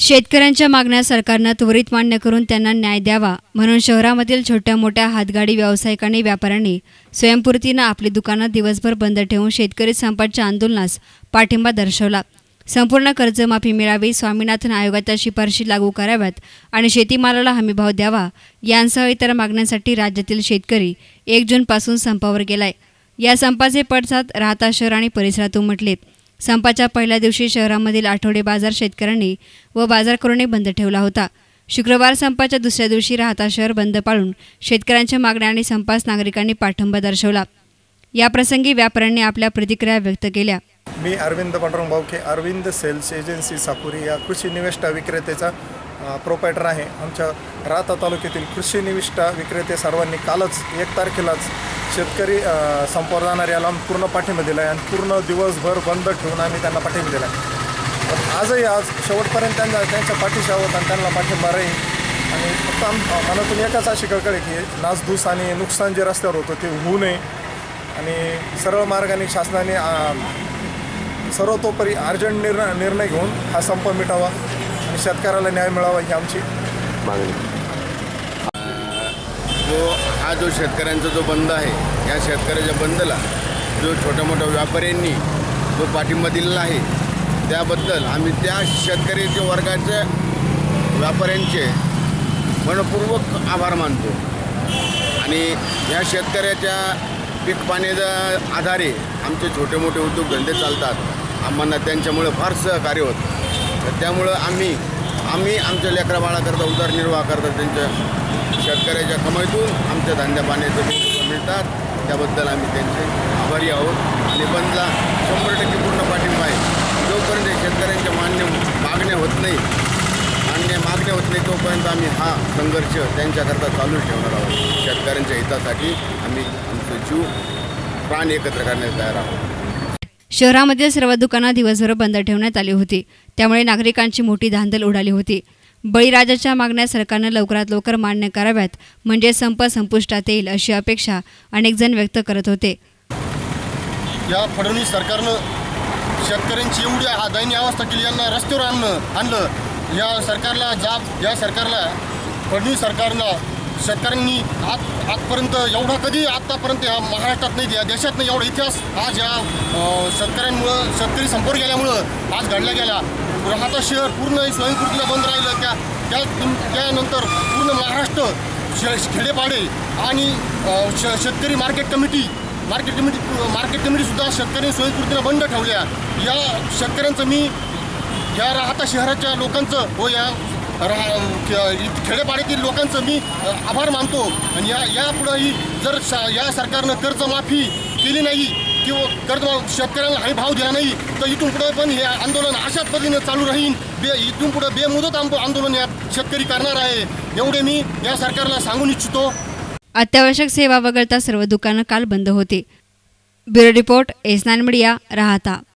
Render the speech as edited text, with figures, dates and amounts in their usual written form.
शेतकऱ्यांच्या मागण्या सरकारनं त्वरित मान्य करून त्यांना न्याय द्यावा म्हणून शहरामधील छोट्या मोठ्या हातगाडी व्यावसायिकांनी व्यापाऱ्यांनी स्वयंपूर्तीनं आपली दुकानं दिवसभर बंद ठेवून शेतकरी संपाच्या आंदोलनास पाठिंबा दर्शवला। संपूर्ण कर्जमाफी मिळावी, स्वामीनाथन आयोगाच्या शिफारशी लागू कराव्यात आणि शेतीमालाला हमीभाव द्यावा यांसह इतर मागण्यांसाठी राज्यातील शेतकरी 1 जूनपासून संपावर गेलाय। या संपाचे पडसाद राहता शहर आणि परिसरातून उमटलेत। संपाच्या पहिल्या दिवशी शहरामधील आठवडे बाजार शेतकऱ्यांनी व बाजारकरूंनी बंद ठेवला होता। शुक्रवार संपाच्या दुसऱ्या दिवशी राहता शहर बंद पाळून शेतकऱ्यांच्या मागण्या आणि संपास नागरिकांनी पाठिंबा दर्शवला। या प्रसंगी व्यापाऱ्यांनी आपल्या प्रतिक्रिया व्यक्त केल्या। मी अरविंद पांडुरंग भाऊके, अरविंद सेल्स एजन्सी साकुरी या कृषी निविष्ठा विक्रेतेचा प्रोपायटर आहे। आमच्या राहता तालुक्यातील कृषी निविष्ठा विक्रेते सर्वांनी कालच 1 तारखेलाच शेतकरी संपावर जाणार याला पूर्ण पाठिंबा दिला आहे आणि पूर्ण दिवसभर बंद ठेवून आम्ही त्यांना पाठिंबा दिला आहे। आजही आज शेवटपर्यंत त्यांच्या पाठीशी आहोत आणि त्यांना पाठिंबा राहील। आणि फक्त मनातून एकच अशी कळकळ की नासधूस आणि नुकसान जे रस्त्यावर होतं ते होऊ नये आणि सरळ मार्गाने शासनाने सर्वतोपरी अर्जंट निर्णय घेऊन हा संप मिटावा आणि शेतकऱ्याला न्याय मिळावा ही आमची मागणी। जो शेतकऱ्यांचा जो बंद आहे, या शेतकऱ्याच्या बंदला जो छोट्या मोठ्या व्यापाऱ्यांनी जो पाठिंबा दिलेला आहे त्याबद्दल आम्ही त्या शेतकऱ्याच्या वर्गाच्या व्यापाऱ्यांचे मनपूर्वक आभार मानतो। आणि या शेतकऱ्याच्या पीक पाण्याच्या आधारे आमचे छोटे मोठे उद्योगधंदे चालतात। आम्हाला त्यांच्यामुळे फार सहकार्य होतं। तर त्यामुळं आम्ही आमच्या लेकरा बाळाकरता उदरनिर्वाह करता त्यांच्या शेतकऱ्याच्या कमाईतून आमच्या धंद्या पाण्याचे मिळतात, त्याबद्दल आम्ही त्यांचे आभारी आहोत। आणि बंदला 100% पूर्ण पाठिंबा आहे। जोपर्यंत शेतकऱ्यांच्या मागण्या होत नाही तोपर्यंत आम्ही हा संघर्ष त्यांच्याकरता चालू ठेवणार आहोत। शेतकऱ्यांच्या हितासाठी आम्ही आमचे जीव प्राण एकत्र करण्यास तयार आहोत। शहरामध्ये सर्व दुकानं दिवसभर बंद ठेवण्यात आली होती, त्यामुळे नागरिकांची मोठी धांदल उडाली होती। बळीराजाच्या मागण्या सरकारनं लवकरात लवकर मान्य कराव्यात म्हणजे संप संपुष्टात येईल अशी अपेक्षा अनेक जण व्यक्त करत होते। या फडणवीस सरकारनं शेतकऱ्यांची एवढी दयनीय अवस्था केली, यांना रस्त्यावर आणलं। या सरकारला फडणवीस सरकारनं शेतकऱ्यांनी आजपर्यंत एवढा कधी आतापर्यंत या महाराष्ट्रात नाही, या देशात नाही एवढा इतिहास आज या शेतकरी संपावर गेल्यामुळं आज घडला गेला। राहता शहर पूर्ण स्वयंपूर्तीला बंद राहिलं। त्यानंतर पूर्ण महाराष्ट्र खेडेपाडे आणि शेतकरी मार्केट कमिटीसुद्धा शेतकरी स्वयंपूर्तीला बंद ठेवल्या। या शेतकऱ्यांचं मी या राहता शहराच्या लोकांचं व या खेडेपाड्यातील लोकांचं मी आभार मानतो। आणि यापुढेही जर या सरकारनं कर्जमाफी केली नाही किंवा शेतकऱ्यांना हमी भाव दिला नाही तर इथून पुढे पण हे आंदोलन अशाच पद्धतीने चालू राहील। इथून पुढे बेमुदत आंदोलन या शेतकरी करणार आहे, एवढे मी या सरकारला सांगून इच्छितो। अत्यावश्यक सेवा वगळता सर्व दुकानं काल बंद होती। ब्युरो रिपोर्ट S9 मीडिया, राहता।